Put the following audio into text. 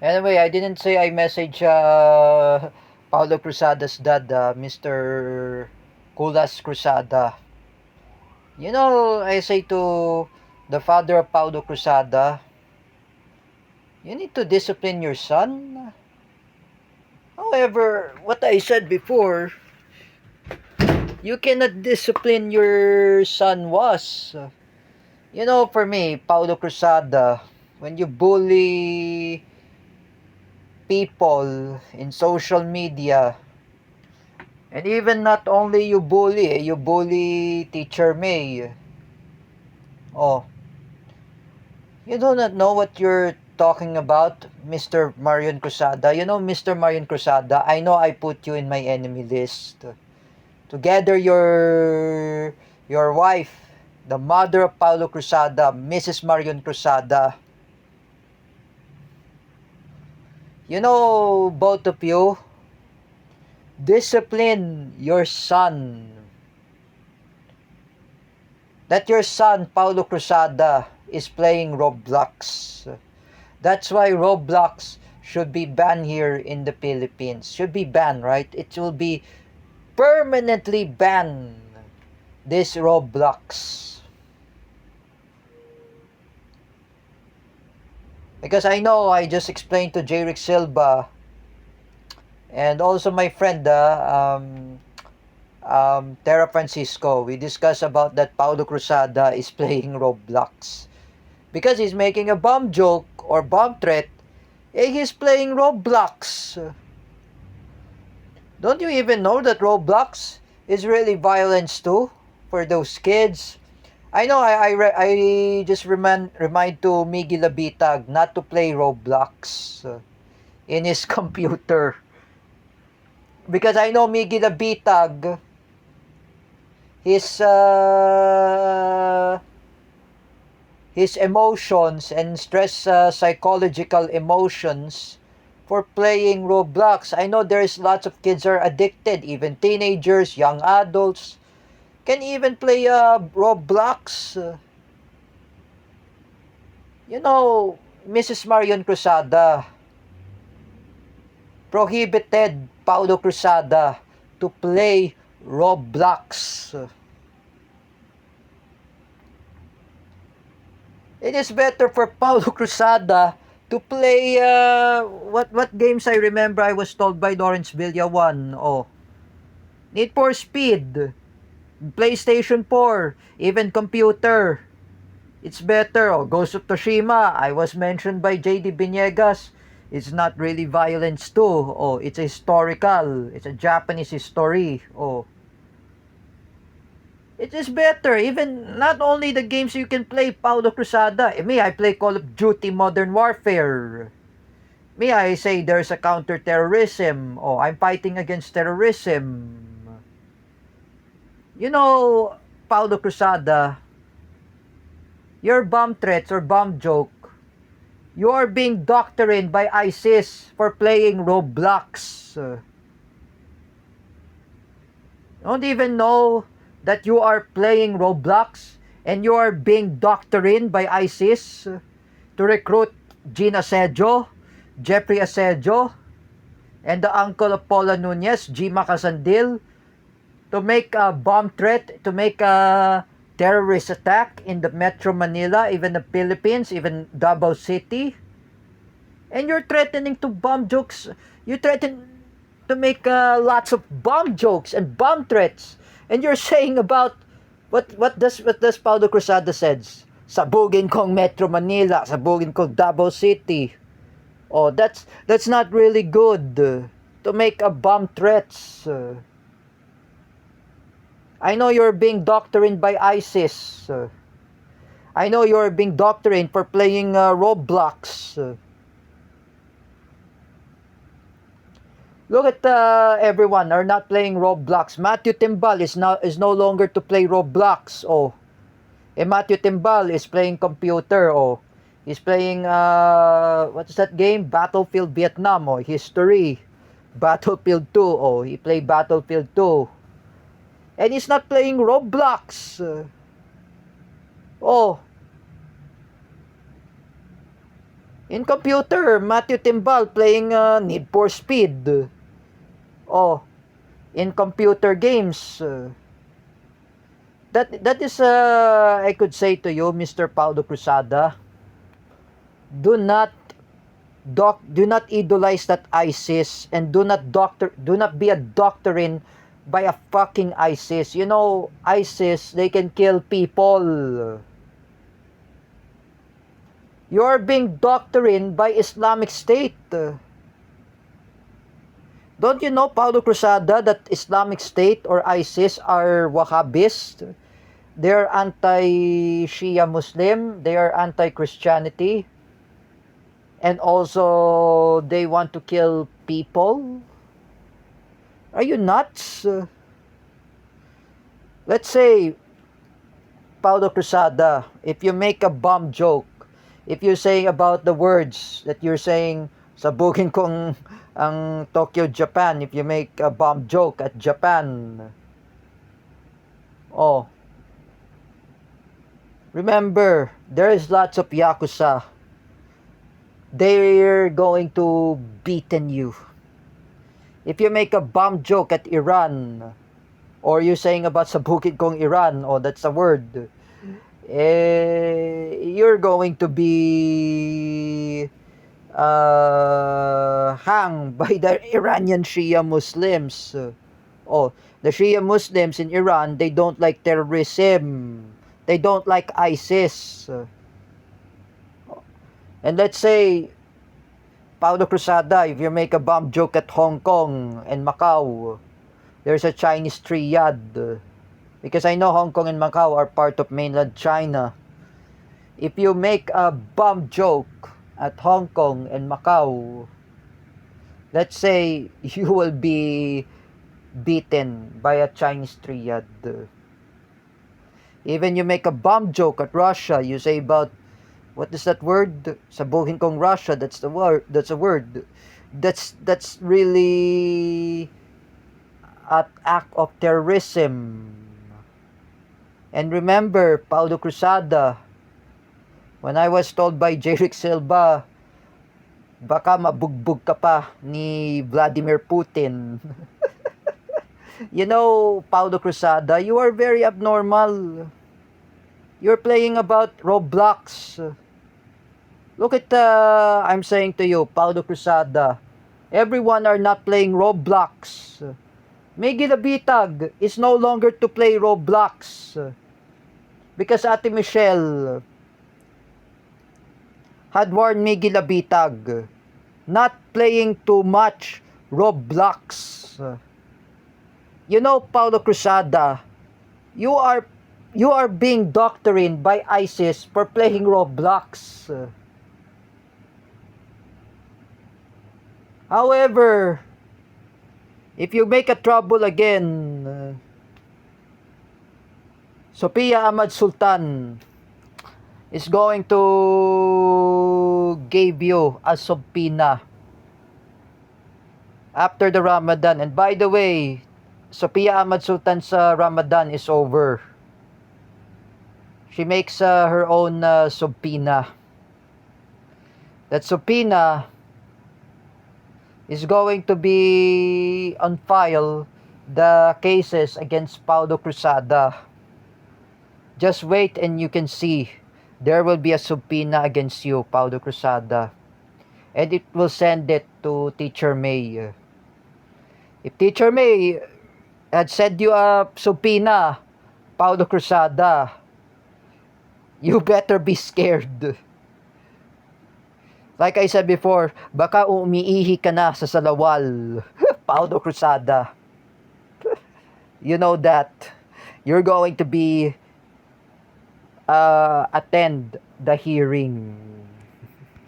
Anyway, I didn't say I message Paulo Cruzada's dad, Mr. Kulas Cruzada. You know, I say to the father of Paulo Cruzada, you need to discipline your son. However, what I said before, you cannot discipline your son was. You know, for me, Paulo Cruzada, when you bully people in social media, and even not only you bully Teacher May. Oh, you do not know what you're talking about, Mr. Marion Cruzada. You know, Mr. Marion Cruzada, I know I put you in my enemy list. Together, your wife, the mother of Paulo Cruzada, Mrs. Marion Cruzada. You know, both of you, discipline your son. That your son, Paulo Cruzada, is playing Roblox. That's why Roblox should be banned here in the Philippines. Should be banned, right? It will be permanently banned, this Roblox. Because I know I just explained to Jerick Silva and also my friend, Terra Francisco. We discussed about that Paulo Cruzada is playing Roblox. Because he's making a bomb joke or bomb threat, he's playing Roblox. Don't you even know that Roblox is really violence too for those kids? I know I just remind to Miggy Labitag not to play Roblox in his computer. Because I know Miggy Labitag, his his emotions and stress psychological emotions for playing Roblox. I know there's lots of kids are addicted, even teenagers, young adults can even play Roblox. You know, Mrs. Marion Cruzada prohibited Paulo Cruzada to play Roblox. It is better for Paulo Cruzada to play what games I remember I was told by Lawrence Villawan. Oh, Need for Speed, PlayStation 4, even computer. It's better. Oh, Ghost of Tsushima, I was mentioned by JD Binegas. It's not really violence too. Oh, it's historical. It's a Japanese history. Oh, it is better. Even not only the games you can play, Paulo Cruzada. Me, I play Call of Duty Modern Warfare. Me, I say there's a counter-terrorism. Oh, I'm fighting against terrorism. You know, Paulo Cruzada, your bomb threats or bomb joke, you are being doctrined by ISIS for playing Roblox. Don't even know that you are playing Roblox and you are being doctrined by ISIS to recruit Gina Asedio, Jeffrey Asedio, and the uncle of Paula Nunez, G. Macasandil, to make a bomb threat, to make a terrorist attack in the Metro Manila, even the Philippines, even Davao City. And you're threatening to bomb jokes. You threaten to make lots of bomb jokes and bomb threats. And you're saying about what does Paulo Cruzada says? Sabugin kong Metro Manila, sabugin kong Davao City. Oh, that's not really good to make a bomb threats. I know you're being doctrined by ISIS. I know you're being doctrined for playing Roblox. Look at everyone are not playing Roblox. Matthew Timbal is no longer to play Roblox. Oh, Matthew Timbal is playing computer. Oh, he's playing what is that game? Battlefield Vietnam. Oh, history. Battlefield 2. Oh, he played Battlefield 2. And he's not playing Roblox. Oh, In computer, Matthew Timbal playing Need for Speed. Oh, in computer games. That is I could say to you, Mr. Paulo Cruzada, do not do not idolize that ISIS, and do not be a doctrine by a fucking ISIS. You know, ISIS, they can kill people. You're being doctrined by Islamic State. Don't you know, Paulo Cruzada, that Islamic State or ISIS are Wahhabist? They are anti-Shia Muslim, they are anti-Christianity, and also they want to kill people? Are you nuts? Let's say, Paulo Cruzada, if you make a bomb joke, if you're saying about the words that you're saying, sabugin kong ang Tokyo, Japan, if you make a bomb joke at Japan, oh, remember, there is lots of Yakuza. They're going to beaten you. If you make a bomb joke at Iran, or you're saying about sabugin kong Iran, oh, that's a word, you're going to be hanged by the Iranian Shia Muslims. Oh, the Shia Muslims in Iran, they don't like terrorism. They don't like ISIS. And let's say, Paulo Cruzada, if you make a bomb joke at Hong Kong and Macau, there's a Chinese triad. Because I know Hong Kong and Macau are part of mainland China. If you make a bomb joke at Hong Kong and Macau, let's say you will be beaten by a Chinese triad. Even you make a bomb joke at Russia, you say about, what is that word? Sabuhin kong Russia, that's the word. That's a word. That's really an act of terrorism. And remember, Paulo Cruzada, when I was told by Jerick Silva, baka mabugbog ka pa ni Vladimir Putin. You know, Paulo Cruzada, you are very abnormal. You're playing about Roblox. Look at I'm saying to you, Paulo Cruzada, everyone are not playing Roblox. Miggy Labitag is no longer to play Roblox. Because Ate Michelle had warned Miggy Labitag not playing too much Roblox. You know, Paulo Cruzada, you are being doctrined by ISIS for playing Roblox. However, if you make a trouble again, Sophia Ahmad Sultan is going to give you a subpoena after the Ramadan. And by the way, Sophia Ahmad Sultan's Ramadan is over. She makes her own subpoena. That subpoena is going to be on file the cases against Paulo Cruzada. Just wait and you can see. There will be a subpoena against you, Paulo Cruzada. And it will send it to Teacher May. If Teacher May had sent you a subpoena, Paulo Cruzada, you better be scared. Like I said before, baka umiihi ka na sa salawal, Paulo Cruzada. You know that you're going to be attend the hearing.